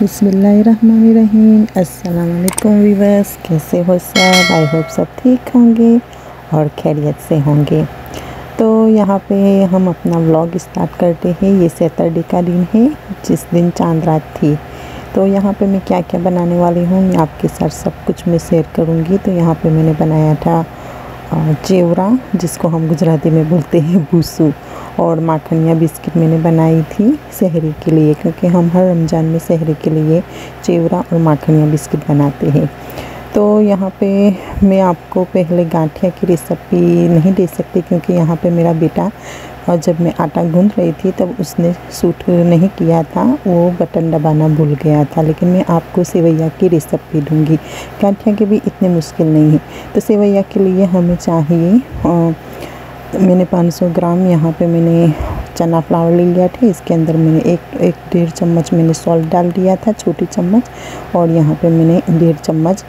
बिस्मिल्लाहिर्रहमानिर्रहीम। अस्सलाम वालेकुम वीवर्स, कैसे हो सब? आई होप सब ठीक होंगे और खैरियत से होंगे। तो यहाँ पे हम अपना व्लॉग स्टार्ट करते हैं। ये सैटरडे का दिन है जिस दिन चांद रात थी। तो यहाँ पे मैं क्या क्या बनाने वाली हूँ मैं आपके साथ सब कुछ मैं शेयर करूँगी। तो यहाँ पे मैंने बनाया था चेवरा, जिसको हम गुजराती में बोलते हैं बूसू, और माखनिया बिस्किट मैंने बनाई थी सहरी के लिए, क्योंकि हम हर रमज़ान में सहरी के लिए चेवरा और माखनिया बिस्किट बनाते हैं। तो यहाँ पे मैं आपको पहले गाठिया की रेसिपी नहीं दे सकती, क्योंकि यहाँ पे मेरा बेटा और जब मैं आटा गूंथ रही थी तब उसने सूट नहीं किया था, वो बटन दबाना भूल गया था। लेकिन मैं आपको सेवैया की रेसिपी दूंगी। गाठिया के भी इतने मुश्किल नहीं है। तो सेवैया के लिए हमें चाहिए मैंने 500 ग्राम यहाँ पे मैंने चना फ्लावर ले लिया था। इसके अंदर मैंने एक 1.5 चम्मच मैंने सॉल्ट डाल दिया था, छोटी चम्मच, और यहाँ पे मैंने 1.5 चम्मच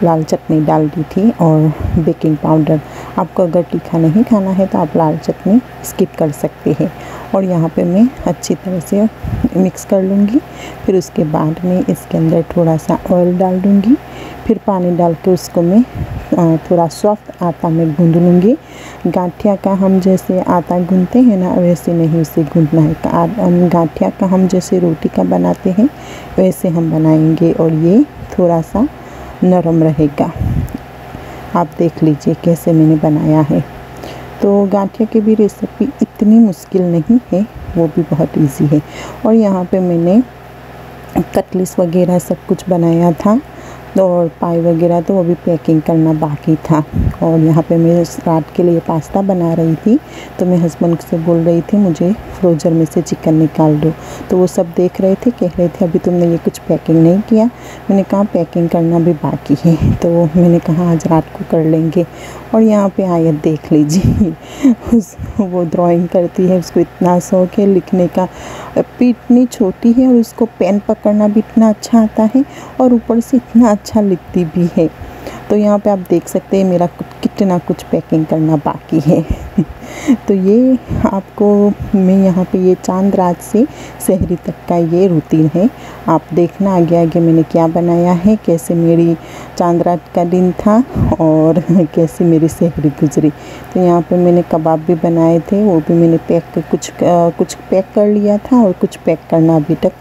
लाल चटनी डाल दी थी और बेकिंग पाउडर। आपको अगर तीखा नहीं खाना है तो आप लाल चटनी स्किप कर सकते हैं। और यहाँ पे मैं अच्छी तरह से मिक्स कर लूँगी। फिर उसके बाद में इसके अंदर थोड़ा सा ऑयल डाल दूँगी। फिर पानी डाल के उसको मैं थोड़ा सॉफ्ट आटा में गूँध लूँगी। गाठिया का हम जैसे आटा गूँधते हैं ना, वैसे नहीं उसे गूँधना है। गाठिया का हम जैसे रोटी का बनाते हैं वैसे हम बनाएंगे, और ये थोड़ा सा नरम रहेगा। आप देख लीजिए कैसे मैंने बनाया है। तो गाठिया की भी रेसिपी इतनी मुश्किल नहीं है, वो भी बहुत इजी है। और यहाँ पे मैंने कटलेट्स वगैरह सब कुछ बनाया था, और पाई वगैरह तो वो भी पैकिंग करना बाकी था। और यहाँ पे मैं रात के लिए पास्ता बना रही थी, तो मैं हस्बैंड से बोल रही थी मुझे फ्रोजर में से चिकन निकाल दो। तो वो सब देख रहे थे, कह रहे थे अभी तुमने ये कुछ पैकिंग नहीं किया। मैंने कहा पैकिंग करना भी बाकी है, तो मैंने कहा आज रात को कर लेंगे। और यहाँ पे आयत देख लीजिए वो ड्राइंग करती है, उसको इतना शौक है लिखने का। इतनी छोटी है और उसको पेन पकड़ना भी इतना अच्छा आता है, और ऊपर से इतना अच्छा लिखती भी है। तो यहाँ पे आप देख सकते हैं मेरा कितना कुछ पैकिंग करना बाकी है तो ये आपको मैं यहाँ पे ये चांद रात से सहरी तक का ये रूटीन है। आप देखना आगे आगे मैंने क्या बनाया है, कैसे मेरी चांद रात का दिन था और कैसे मेरी सहरी गुजरी। तो यहाँ पे मैंने कबाब भी बनाए थे, वो भी मैंने कुछ पैक कर लिया था और कुछ पैक करना अभी तक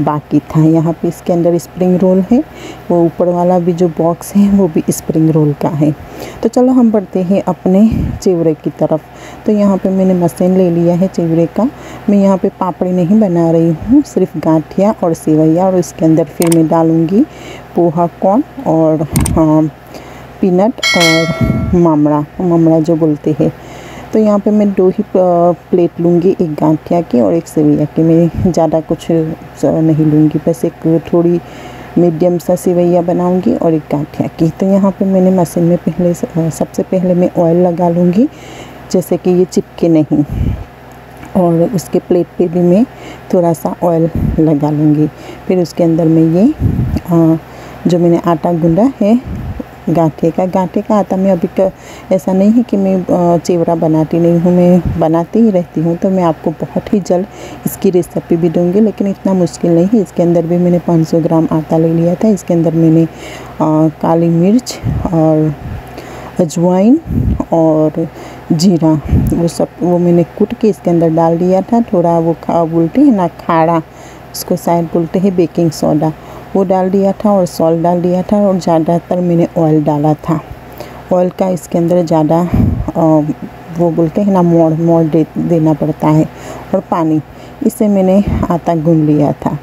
बाकी था। यहाँ पे इसके अंदर स्प्रिंग रोल है, वो ऊपर वाला भी जो बॉक्स है वो भी स्प्रिंग रोल का है। तो चलो हम बढ़ते हैं अपने चिवरे की तरफ। तो यहाँ पे मैंने मशीन ले लिया है चिवरे का। मैं यहाँ पे पापड़ी नहीं बना रही हूँ, सिर्फ गाठिया और सेवैया, और इसके अंदर फिर मैं डालूँगी पोहा कॉर्न और पीनट और मामड़ा जो बोलते हैं। तो यहाँ पे मैं 2 ही प्लेट लूँगी, एक गाठिया की और एक सेवैया की। मैं ज़्यादा कुछ नहीं लूँगी, बस एक थोड़ी मीडियम सा सेवैया बनाऊँगी और एक गाठिया की। तो यहाँ पे मैंने मशीन में सबसे पहले मैं ऑयल लगा लूँगी, जैसे कि ये चिपके नहीं, और उसके प्लेट पे भी मैं थोड़ा सा ऑयल लगा लूँगी। फिर उसके अंदर मैं ये जो मैंने आटा गूँधा है गाठे का आटा में अभी ऐसा नहीं है कि मैं चिवरा बनाती नहीं हूँ, मैं बनाती ही रहती हूँ। तो मैं आपको बहुत ही जल्द इसकी रेसिपी भी दूँगी, लेकिन इतना मुश्किल नहीं है। इसके अंदर भी मैंने 500 ग्राम आटा ले लिया था। इसके अंदर मैंने काली मिर्च और अजवाइन और जीरा वो मैंने कूट के इसके अंदर डाल दिया था। थोड़ा वो बोलते हैं ना खाड़ा, उसको शायद बोलते हैं बेकिंग सोडा, वो डाल दिया था, और सॉल्ट डाल दिया था, और ज़्यादातर मैंने ऑयल डाला था। ऑयल का इसके अंदर ज़्यादा वो बोलते हैं ना मोड़ देना पड़ता है, और पानी, इससे मैंने आटा गूंद लिया था।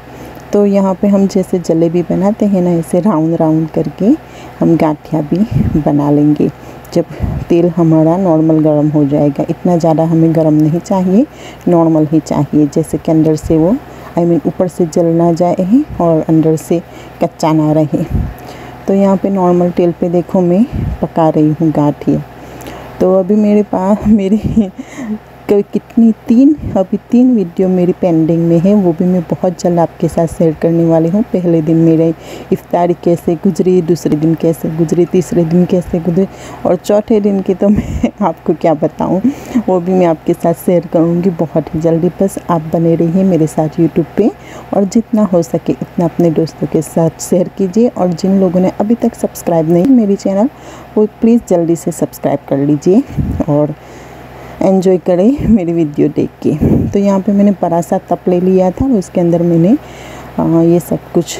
तो यहाँ पे हम जैसे जलेबी बनाते हैं ना, ऐसे राउंड करके हम गाठिया भी बना लेंगे जब तेल हमारा नॉर्मल गर्म हो जाएगा। इतना ज़्यादा हमें गर्म नहीं चाहिए, नॉर्मल ही चाहिए, जैसे कि अंदर से वो ऊपर से जल ना जाए और अंदर से कच्चा ना रहे। तो यहाँ पे नॉर्मल तेल पे देखो मैं पका रही हूँ गाठिया। तो अभी मेरे कितनी 3 अभी 3 वीडियो मेरी पेंडिंग में है, वो भी मैं बहुत जल्द आपके साथ शेयर करने वाली हूँ। पहले दिन मेरे इफ्तारी कैसे गुजरी, दूसरे दिन कैसे गुजरी, तीसरे दिन कैसे गुजरी और चौथे दिन की तो मैं आपको क्या बताऊँ, वो भी मैं आपके साथ शेयर करूँगी बहुत ही जल्दी। बस आप बने रहिए मेरे साथ यूट्यूब पे और जितना हो सके इतना अपने दोस्तों के साथ शेयर कीजिए। और जिन लोगों ने अभी तक सब्सक्राइब नहीं मेरी चैनल, वो प्लीज़ जल्दी से सब्सक्राइब कर लीजिए और एंजॉय करें मेरी वीडियो देख के। तो यहाँ पे मैंने बड़ा सा तप ले लिया था, उसके अंदर मैंने ये सब कुछ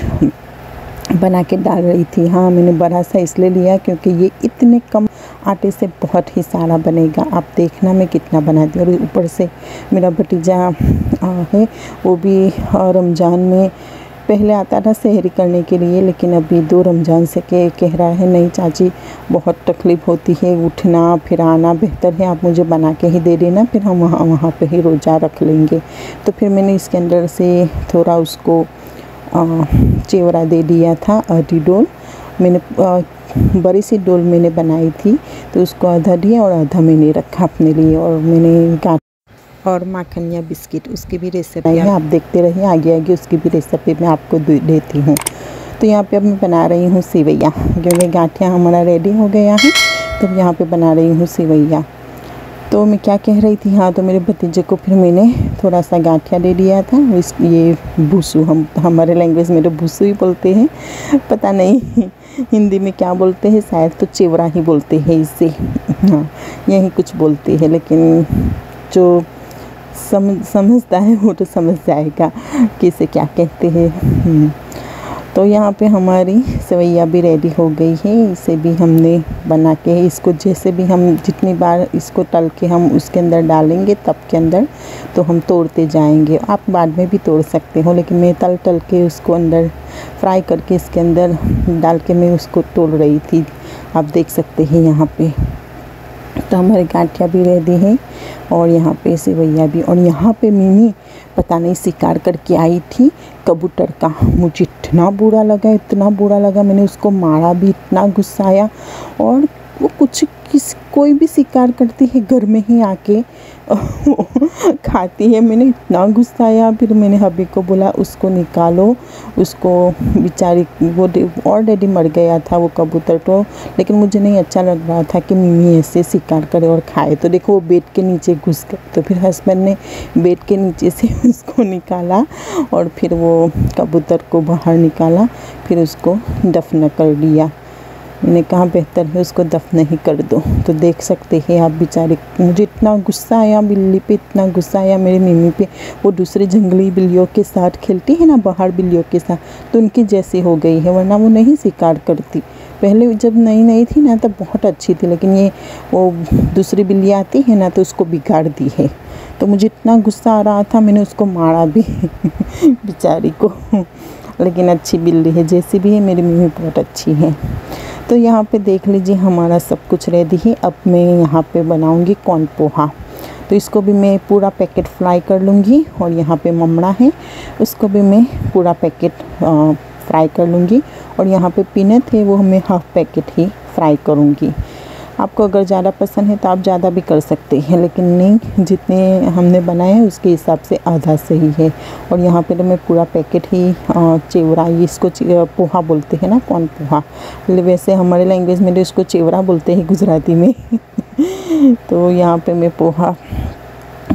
बना के डाल रही थी। हाँ, मैंने बड़ा सा इसलिए लिया क्योंकि ये इतने कम आटे से बहुत ही सारा बनेगा। आप देखना मैं कितना बनाती हूँ। और ऊपर से मेरा भतीजा है, वो भी रमज़ान में पहले आता था सहरी करने के लिए, लेकिन अभी 2 रमज़ान से कह रहा है नहीं चाची बहुत तकलीफ़ होती है, उठना फिर आना, बेहतर है आप मुझे बना के ही दे देना, फिर हम वहाँ पे ही रोज़ा रख लेंगे। तो फिर मैंने इसके अंदर से थोड़ा उसको चिवड़ा दे दिया था। आधी डोल मैंने बड़ी सी डोल मैंने बनाई थी, तो उसको आधा दिया और आधा मैंने रखा अपने लिए। और मैंने और माखन या बिस्किट उसकी भी रेसिपी है, आप देखते रहिए, आगे आगे उसकी भी रेसिपी मैं आपको देती हूँ। तो यहाँ पे अब मैं बना रही हूँ सेवैया, क्योंकि गाठिया हमारा रेडी हो गया है। तो यहाँ पे बना रही हूँ सेवैया। तो मैं क्या कह रही थी, हाँ, तो मेरे भतीजे को फिर मैंने थोड़ा सा गाठिया दे दिया था। ये बूसू, हम हमारे लैंग्वेज में तो बूसू ही बोलते हैं, पता नहीं हिंदी में क्या बोलते हैं, शायद तो चिवड़ा ही बोलते हैं इसे। हाँ, यही कुछ बोलते हैं, लेकिन जो समझता है वो तो समझ जाएगा कि इसे क्या कहते हैं। तो यहाँ पे हमारी सेवैया भी रेडी हो गई है। इसे भी हमने बना के, इसको जैसे भी हम जितनी बार इसको तल के हम उसके अंदर डालेंगे तब के अंदर, तो हम तोड़ते जाएंगे। आप बाद में भी तोड़ सकते हो, लेकिन मैं तल के उसको अंदर फ्राई करके इसके अंदर डाल के मैं उसको तोड़ रही थी, आप देख सकते हैं यहाँ पे। तो हमारे गाठिया भी रेडी हैं और यहाँ पे सेवैया भी। और यहाँ पे मिमी पता नहीं शिकार करके आई थी कबूतर का, मुझे इतना बुरा लगा, इतना बुरा लगा, मैंने उसको मारा भी, इतना गुस्सा आया। और वो कोई भी शिकार करती है घर में ही आके खाती है, मैंने इतना गुस्सा आया। फिर मैंने हबी को बोला उसको निकालो, उसको बेचारी वो ऑलरेडी मर गया था वो कबूतर तो, लेकिन मुझे नहीं अच्छा लग रहा था कि मिमी ऐसे शिकार करे और खाए। तो देखो वो बेड के नीचे घुस गए, तो फिर हस्बैंड ने बेड के नीचे से उसको निकाला और फिर वो कबूतर को बाहर निकाला, फिर उसको दफन कर दिया। मैंने कहा बेहतर है उसको दफन ही कर दो। तो देख सकते हैं आप बेचारे, मुझे इतना गुस्सा आया बिल्ली पे, इतना गुस्सा आया मेरी मिमी पे। वो दूसरे जंगली बिल्लियों के साथ खेलती है ना, बाहर बिल्लियों के साथ, तो उनकी जैसी हो गई है, वरना वो नहीं शिकार करती। पहले जब नई थी ना तब बहुत अच्छी थी, लेकिन ये वो दूसरी बिल्ली आती है ना तो उसको बिगाड़ दी है। तो मुझे इतना गुस्सा आ रहा था, मैंने उसको मारा भी बेचारी को। लेकिन अच्छी बिल्ली है, जैसी भी है मेरी मिमी बहुत अच्छी है। तो यहाँ पे देख लीजिए हमारा सब कुछ रेडी है। अब मैं यहाँ पे बनाऊँगी कॉर्न पोहा। तो इसको भी मैं पूरा पैकेट फ्राई कर लूँगी। और यहाँ पे ममड़ा है, उसको भी मैं पूरा पैकेट फ्राई कर लूँगी। और यहाँ पे पीनट है, वो मैं हाफ़ पैकेट ही फ्राई करूँगी। आपको अगर ज़्यादा पसंद है तो आप ज़्यादा भी कर सकते हैं, लेकिन नहीं, जितने हमने बनाए हैं उसके हिसाब से आधा सही है। और यहाँ पे तो मैं पूरा पैकेट ही चिवड़ा, इसको पोहा बोलते हैं ना, कॉर्न पोहा, वैसे हमारे लैंग्वेज में तो इसको चिवड़ा बोलते हैं गुजराती में। तो यहाँ पे मैं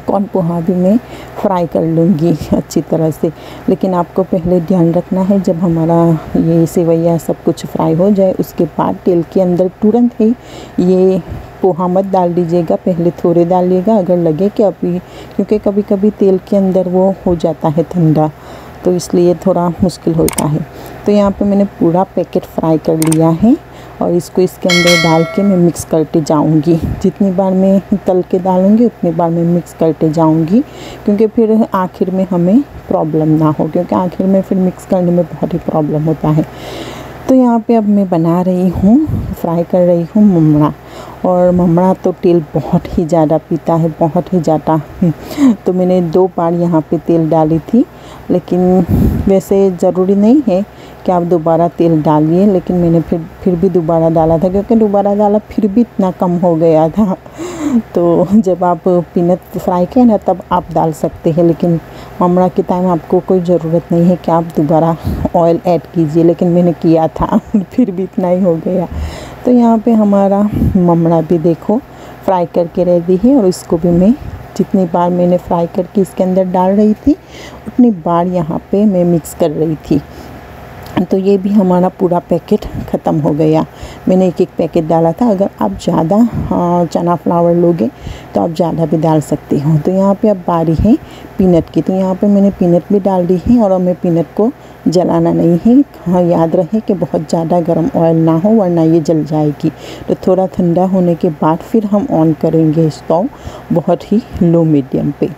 कॉर्न पोहा भी मैं फ्राई कर लूँगी अच्छी तरह से। लेकिन आपको पहले ध्यान रखना है, जब हमारा ये सेवैया सब कुछ फ्राई हो जाए उसके बाद तेल के अंदर तुरंत ही ये पोहा मत डाल दीजिएगा, पहले थोड़े डालिएगा अगर लगे कि अभी, क्योंकि कभी कभी तेल के अंदर वो हो जाता है ठंडा, तो इसलिए थोड़ा मुश्किल होता है। तो यहाँ पे मैंने पूरा पैकेट फ्राई कर लिया है और इसको इसके अंदर डाल के मैं मिक्स करते जाऊंगी। जितनी बार मैं तल के डालूंगी उतनी बार मैं मिक्स करते जाऊंगी, क्योंकि फिर आखिर में हमें प्रॉब्लम ना हो, क्योंकि आखिर में फिर मिक्स करने में बहुत ही प्रॉब्लम होता है। तो यहाँ पे अब मैं बना रही हूँ, फ्राई कर रही हूँ ममड़ा। और ममड़ा तो तेल बहुत ही ज़्यादा पीता है, बहुत ही ज़्यादा। तो मैंने 2 बार यहाँ पे तेल डाली थी, लेकिन वैसे ज़रूरी नहीं है कि आप दोबारा तेल डालिए, लेकिन मैंने फिर भी दोबारा डाला था, क्योंकि दोबारा डाला फिर भी इतना कम हो गया था। तो जब आप पीनट फ्राई किए ना तब आप डाल सकते हैं, लेकिन ममरा के टाइम आपको कोई ज़रूरत नहीं है कि आप दोबारा ऑयल ऐड कीजिए, लेकिन मैंने किया था फिर भी इतना ही हो गया। तो यहाँ पे हमारा ममरा भी देखो फ्राई करके रेडी है, और इसको भी मैं जितनी बार मैंने फ्राई करके इसके अंदर डाल रही थी उतनी बार यहाँ पे मैं मिक्स कर रही थी। तो ये भी हमारा पूरा पैकेट ख़त्म हो गया। मैंने एक पैकेट डाला था। अगर आप ज़्यादा चना फ्लावर लोगे तो आप ज़्यादा भी डाल सकते हो। तो यहाँ पे अब बारी है पीनट की। तो यहाँ पे मैंने पीनट भी डाल दी है, और हमें पीनट को जलाना नहीं है। हाँ, याद रहे कि बहुत ज़्यादा गर्म ऑयल ना हो, वरना ये जल जाएगी। तो थोड़ा ठंडा होने के बाद फिर हम ऑन करेंगे स्टोव बहुत ही लो मीडियम पे।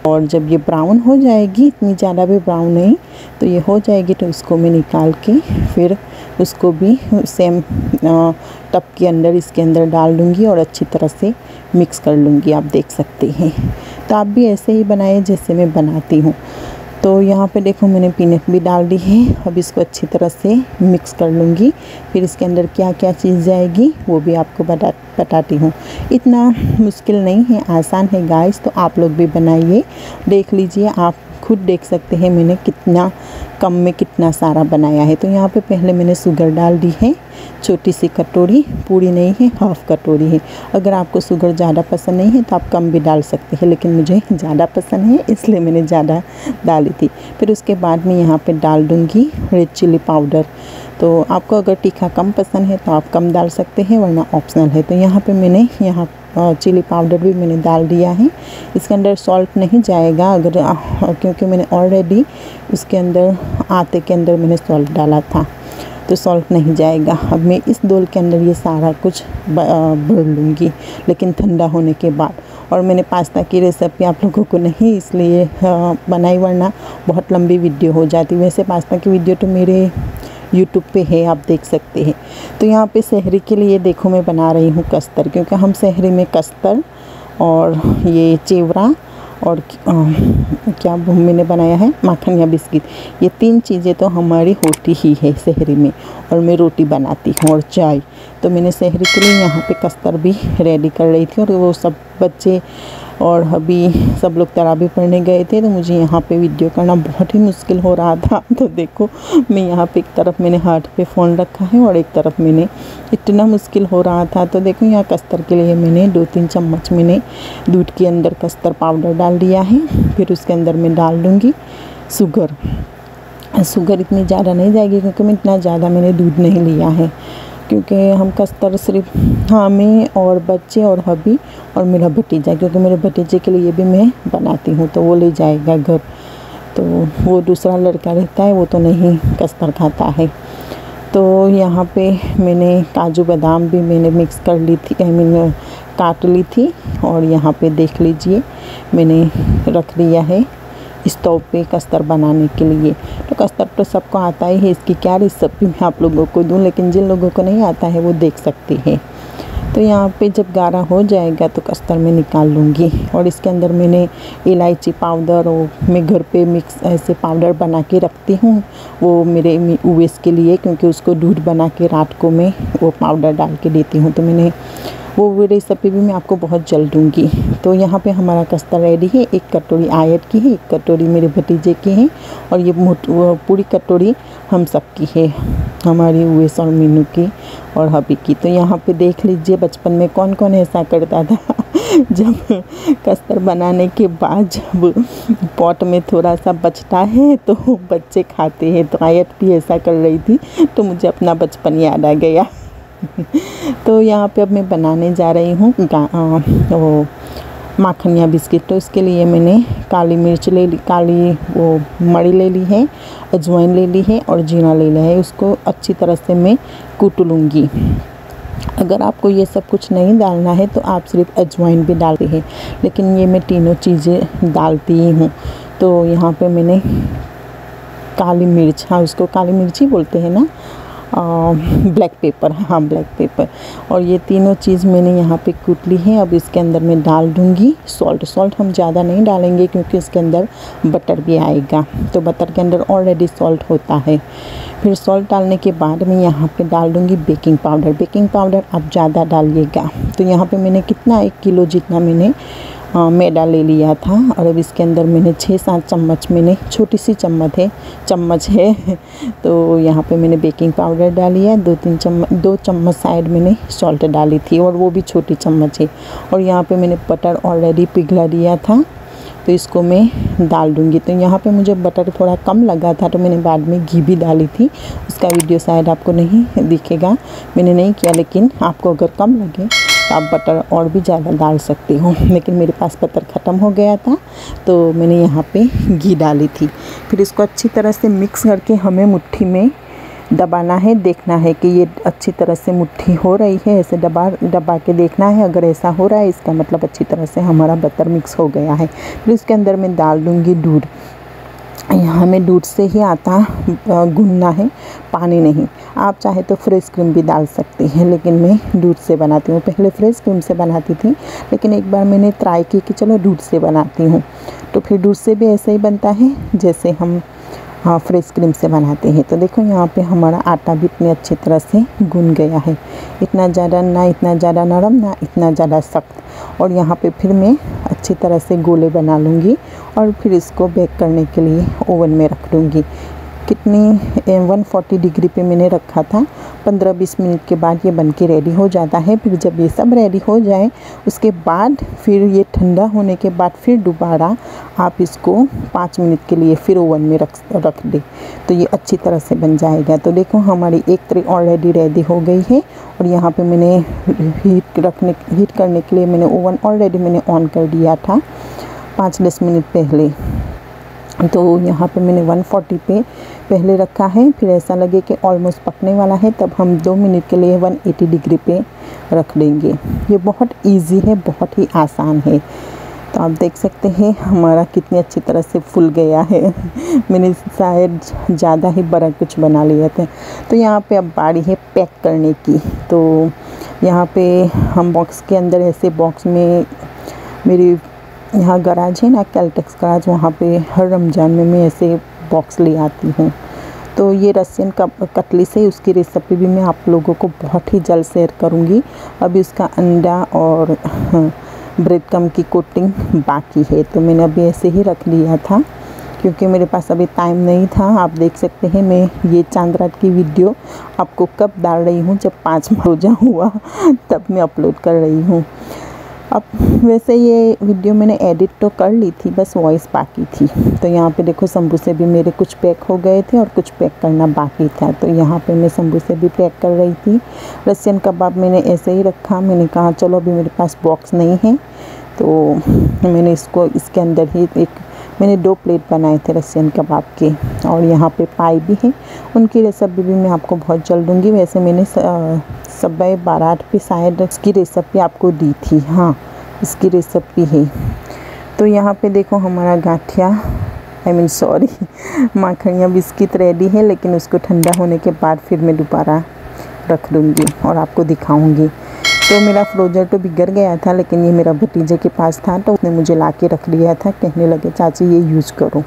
और जब ये ब्राउन हो जाएगी, इतनी ज़्यादा भी ब्राउन नहीं, तो ये हो जाएगी, तो इसको मैं निकाल के फिर उसको भी सेम टब के अंदर इसके अंदर डाल लूँगी और अच्छी तरह से मिक्स कर लूँगी। आप देख सकते हैं। तो आप भी ऐसे ही बनाएं जैसे मैं बनाती हूँ। तो यहाँ पे देखो मैंने पीनट भी डाल दी है। अब इसको अच्छी तरह से मिक्स कर लूँगी। फिर इसके अंदर क्या क्या चीज़ जाएगी वो भी आपको बताती हूँ। इतना मुश्किल नहीं है, आसान है गाइस। तो आप लोग भी बनाइए, देख लीजिए। आप खुद देख सकते हैं मैंने कितना कम में कितना सारा बनाया है। तो यहाँ पे पहले मैंने शुगर डाल दी है, छोटी सी कटोरी, पूरी नहीं है, हाफ़ कटोरी है। अगर आपको शुगर ज़्यादा पसंद नहीं है तो आप कम भी डाल सकते हैं, लेकिन मुझे ज़्यादा पसंद है इसलिए मैंने ज़्यादा डाली थी। फिर उसके बाद मैं यहाँ पे डाल दूँगी रेड चिली पाउडर। तो आपको अगर तीखा कम पसंद है तो आप कम डाल सकते हैं, वरना ऑप्शनल है। तो यहाँ पे मैंने चिली पाउडर भी मैंने डाल दिया है। इसके अंदर सॉल्ट नहीं जाएगा, अगर क्योंकि मैंने ऑलरेडी उसके अंदर आटे के अंदर मैंने सॉल्ट डाला था, तो सॉल्ट नहीं जाएगा। अब मैं इस डोल के अंदर ये सारा कुछ भर लूँगी, लेकिन ठंडा होने के बाद। और मैंने पास्ता की रेसिपी आप लोगों को नहीं इसलिए बनाई, वरना बहुत लंबी वीडियो हो जाती। वैसे पास्ता की वीडियो तो मेरे यूट्यूब पे है, आप देख सकते हैं। तो यहाँ पे सहरी के लिए देखो मैं बना रही हूँ कस्तर, क्योंकि हम सहरी में कस्तर और ये चिवड़ा और क्या मैंने बनाया है माखन या बिस्किट, ये 3 चीज़ें तो हमारी होती ही है सहरी में। और मैं रोटी बनाती हूँ और चाय। तो मैंने सहरी के लिए यहाँ पे कस्तर भी रेडी कर रही थी, और वो सब बच्चे और अभी सब लोग तरावी पढ़ने गए थे, तो मुझे यहाँ पे वीडियो करना बहुत ही मुश्किल हो रहा था। तो देखो मैं यहाँ पे एक तरफ मैंने हाथ पे फ़ोन रखा है और एक तरफ मैंने, इतना मुश्किल हो रहा था। तो देखो यहाँ कस्तर के लिए मैंने 2-3 चम्मच मैंने दूध के अंदर कस्तर पाउडर डाल दिया है। फिर उसके अंदर मैं डाल दूँगी शुगर। शुगर इतनी ज़्यादा नहीं जाएगी, क्योंकि मैं इतना ज़्यादा मैंने दूध नहीं लिया है, क्योंकि हम कस्तर सिर्फ मैं और बच्चे और हबी और मेरा भतीजा, क्योंकि मेरे भतीजे के लिए भी मैं बनाती हूँ, तो वो ले जाएगा घर। तो वो दूसरा लड़का रहता है, वो तो नहीं कस्तर खाता है। तो यहाँ पे मैंने काजू बादाम भी मैंने मिक्स कर ली थी, मैंने काट ली थी। और यहाँ पे देख लीजिए मैंने रख दिया है स्टोव पे कस्तर बनाने के लिए। तो कस्तर तो सबको आता ही है, इसकी क्या रेसिपी मैं आप लोगों को दूँ, लेकिन जिन लोगों को नहीं आता है वो देख सकते हैं। तो यहाँ पे जब गाढ़ा हो जाएगा तो कस्तर में निकाल लूँगी। और इसके अंदर मैंने इलायची पाउडर, और मैं घर पे मिक्स ऐसे पाउडर बना के रखती हूँ, वो मेरे उवेस के लिए, क्योंकि उसको दूध बना के रात को मैं वो पाउडर डाल के देती हूँ। तो मैंने वो रेसिपी भी मैं आपको बहुत जल्द दूँगी। तो यहाँ पे हमारा कस्तर रेडी है। 1 कटोरी आयत की है, 1 कटोरी मेरे भतीजे की है, और ये पूरी कटोरी हम सबकी है, हमारी उवेस और मीनू की और हबी की। तो यहाँ पे देख लीजिए बचपन में कौन कौन ऐसा करता था जब कस्तर बनाने के बाद जब पॉट में थोड़ा सा बचता है तो बच्चे खाते हैं। तो आयत भी ऐसा कर रही थी, तो मुझे अपना बचपन याद आ गया। तो यहाँ पे अब मैं बनाने जा रही हूँ वो माखन या बिस्किट। तो इसके लिए मैंने काली मिर्च ले ली, काली वो मरी ले ली है, अजवाइन ले ली है और जीरा ले लिया है। उसको अच्छी तरह से मैं कूट लूँगी। अगर आपको ये सब कुछ नहीं डालना है तो आप सिर्फ अजवाइन भी डालते हैं, लेकिन ये मैं तीनों चीज़ें डालती ही हूँ। तो यहाँ पे मैंने काली मिर्च, हाँ उसको काली मिर्च ही बोलते हैं ना, ब्लैक पेपर, हाँ ब्लैक पेपर, और ये तीनों चीज़ मैंने यहाँ पे कूट ली है। अब इसके अंदर मैं डाल दूँगी सॉल्ट हम ज़्यादा नहीं डालेंगे क्योंकि इसके अंदर बटर भी आएगा, तो बटर के अंदर ऑलरेडी सॉल्ट होता है। फिर सॉल्ट डालने के बाद मैं यहाँ पे डाल दूँगी बेकिंग पाउडर आप ज़्यादा डालिएगा। तो यहाँ पे मैंने कितना 1 किलो जितना मैंने मैदा ले लिया था, और अब इसके अंदर मैंने 6-7 चम्मच, मैंने छोटी सी चम्मच है तो यहाँ पे मैंने बेकिंग पाउडर डाली है। 2 चम्मच साइड मैंने सॉल्ट डाली थी और वो भी छोटी चम्मच है। और यहाँ पे मैंने बटर ऑलरेडी पिघला दिया था, तो इसको मैं डाल दूँगी। तो यहाँ पे मुझे बटर थोड़ा कम लगा था तो मैंने बाद में घी भी डाली थी, उसका वीडियो शायद आपको नहीं दिखेगा, मैंने नहीं किया, लेकिन आपको अगर कम लगे तो आप बटर और भी ज़्यादा डाल सकते हो। लेकिन मेरे पास बटर ख़त्म हो गया था तो मैंने यहाँ पे घी डाली थी। फिर इसको अच्छी तरह से मिक्स करके हमें मुट्ठी में दबाना है, देखना है कि ये अच्छी तरह से मुट्ठी हो रही है, ऐसे दबा के देखना है। अगर ऐसा हो रहा है इसका मतलब अच्छी तरह से हमारा बटर मिक्स हो गया है। फिर इसके अंदर मैं डाल दूँगी दूध। हमें दूध से ही आटा गूंदना है, पानी नहीं। आप चाहे तो फ्रेश क्रीम भी डाल सकते हैं, लेकिन मैं दूध से बनाती हूँ। पहले फ्रेश क्रीम से बनाती थी, लेकिन एक बार मैंने ट्राई की कि चलो दूध से बनाती हूँ, तो फिर दूध से भी ऐसे ही बनता है जैसे हम फ्रेश क्रीम से बनाते हैं। तो देखो यहाँ पे हमारा आटा भी इतनी अच्छी तरह से गूंद गया है, इतना ज़्यादा नरम ना इतना ज़्यादा सख्त। और यहाँ पे फिर मैं अच्छी तरह से गोले बना लूँगी और फिर इसको बेक करने के लिए ओवन में रख दूँगी। कितनी 140 डिग्री पे मैंने रखा था। 15-20 मिनट के बाद ये बनके रेडी हो जाता है। फिर जब ये सब रेडी हो जाए उसके बाद फिर ये ठंडा होने के बाद फिर दोबारा आप इसको 5 मिनट के लिए फिर ओवन में रख दें, तो ये अच्छी तरह से बन जाएगा। तो देखो हमारी एक ट्रे ऑलरेडी रेडी हो गई है। और यहाँ पे मैंने हीट करने के लिए मैंने ओवन ऑलरेडी मैंने ऑन कर दिया था 5-10 मिनट पहले। तो यहाँ पे मैंने 140 पे पहले रखा है। फिर ऐसा लगे कि ऑलमोस्ट पकने वाला है तब हम 2 मिनट के लिए 180 डिग्री पे रख देंगे। ये बहुत इजी है, बहुत ही आसान है। तो आप देख सकते हैं हमारा कितनी अच्छी तरह से फूल गया है। मैंने शायद ज़्यादा ही बड़ा कुछ बना लिया था। तो यहाँ पे अब बारी है पैक करने की। तो यहाँ पे हम बॉक्स के अंदर ऐसे बॉक्स में, मेरी यहाँ गराज है ना, कैलटेक्स गराज, वहाँ पे हर रमज़ान में मैं ऐसे बॉक्स ले आती हूँ। तो ये रशियन कटली से उसकी रेसिपी भी मैं आप लोगों को बहुत ही जल्द शेयर करूँगी। अभी उसका अंडा और ब्रेड क्रम्ब की कोटिंग बाकी है, तो मैंने अभी ऐसे ही रख लिया था क्योंकि मेरे पास अभी टाइम नहीं था। आप देख सकते हैं मैं ये चांद रात की वीडियो आपको कब डाल रही हूँ, जब 5 रोज़ा हुआ तब मैं अपलोड कर रही हूँ। अब वैसे ये वीडियो मैंने एडिट तो कर ली थी, बस वॉइस बाकी थी। तो यहाँ पे देखो समोसे भी मेरे कुछ पैक हो गए थे और कुछ पैक करना बाकी था। तो यहाँ पे मैं समोसे भी पैक कर रही थी। रशियन कबाब मैंने ऐसे ही रखा, मैंने कहा चलो अभी मेरे पास बॉक्स नहीं है, तो मैंने इसको इसके अंदर ही मैंने 2 प्लेट बनाए थे रशियन कबाब के। और यहाँ पे पाई भी है, उनकी रेसिपी भी मैं आपको बहुत जल्द दूँगी। वैसे मैंने सब्बे बारात पे शायद इसकी रेसिपी आपको दी थी, हाँ इसकी रेसिपी है। तो यहाँ पे देखो हमारा गाठिया माखनिया बिस्किट रेडी है, लेकिन उसको ठंडा होने के बाद फिर मैं दोबारा रख दूँगी और आपको दिखाऊँगी। तो मेरा फ्रोजर तो बिगड़ गया था, लेकिन ये मेरा भतीजे के पास था तो उसने मुझे ला के रख दिया था, कहने लगे चाची ये यूज़ करो।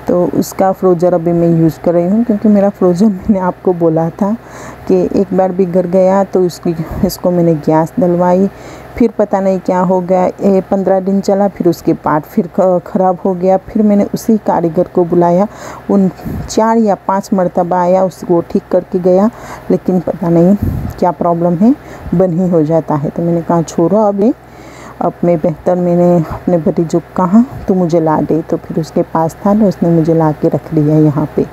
तो उसका फ्रोजर अभी मैं यूज़ कर रही हूँ, क्योंकि मेरा फ्रोजर मैंने आपको बोला था कि एक बार बिगड़ गया तो इसको मैंने गैस डलवाई, फिर पता नहीं क्या हो गया, 15 दिन चला, फिर उसके बाद फिर ख़राब हो गया। फिर मैंने उसी कारीगर को बुलाया, उन 4 या 5 मरतबा आया, उसको ठीक करके गया, लेकिन पता नहीं क्या प्रॉब्लम है, बंद ही हो जाता है। तो मैंने कहा छोड़ो अब मैं बेहतर, मैंने अपने भतीजों को कहा तो मुझे ला दे, तो फिर उसके पास था तो उसने मुझे ला के रख लिया यहाँ पे।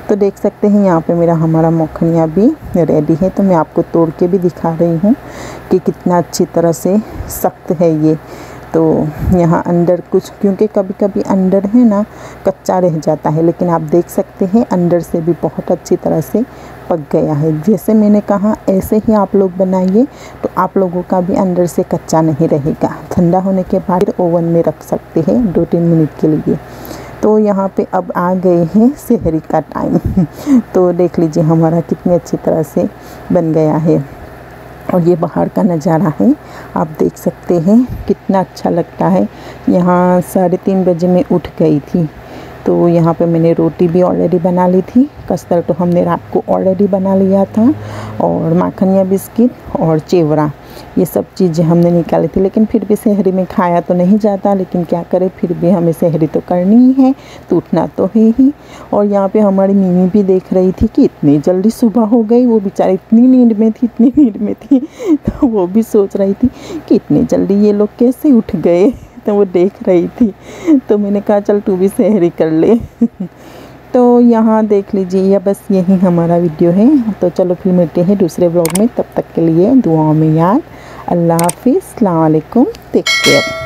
तो देख सकते हैं यहाँ पे हमारा मक्खनिया भी रेडी है। तो मैं आपको तोड़ के भी दिखा रही हूँ कि कितना अच्छी तरह से सख्त है ये। तो यहाँ अंदर कुछ, क्योंकि कभी कभी अंदर है ना कच्चा रह जाता है, लेकिन आप देख सकते हैं अंदर से भी बहुत अच्छी तरह से पक गया है। जैसे मैंने कहा ऐसे ही आप लोग बनाइए, तो आप लोगों का भी अंदर से कच्चा नहीं रहेगा। ठंडा होने के बाद ओवन में रख सकते हैं 2-3 मिनट के लिए। तो यहाँ पे अब आ गए हैं सहरी का टाइम। तो देख लीजिए हमारा कितनी अच्छी तरह से बन गया है। और ये बाहर का नज़ारा है, आप देख सकते हैं कितना अच्छा लगता है। यहाँ 3:30 बजे मैं उठ गई थी। तो यहाँ पे मैंने रोटी भी ऑलरेडी बना ली थी, कस्टर्ड तो हमने रात को ऑलरेडी बना लिया था, और माखनिया बिस्किट और चेवड़ा ये सब चीज़ें हमने निकाली थी। लेकिन फिर भी सहरी में खाया तो नहीं जाता, लेकिन क्या करें, फिर भी हमें सहरी तो करनी ही है, तो उठना तो है ही। और यहाँ पे हमारी मिमी भी देख रही थी कि इतनी जल्दी सुबह हो गई। वो बेचारी इतनी नींद में थी तो वो भी सोच रही थी कि इतनी जल्दी ये लोग कैसे उठ गए। तो वो देख रही थी, तो मैंने कहा चल तू भी सहरी कर ले। तो यहाँ देख लीजिए, या बस यही हमारा वीडियो है। तो चलो फिर मिलते हैं दूसरे व्लॉग में, तब तक के लिए दुआओं में याद। अल्लाह हाफिज़, अस्सलाम वालेकुम, टेक केयर।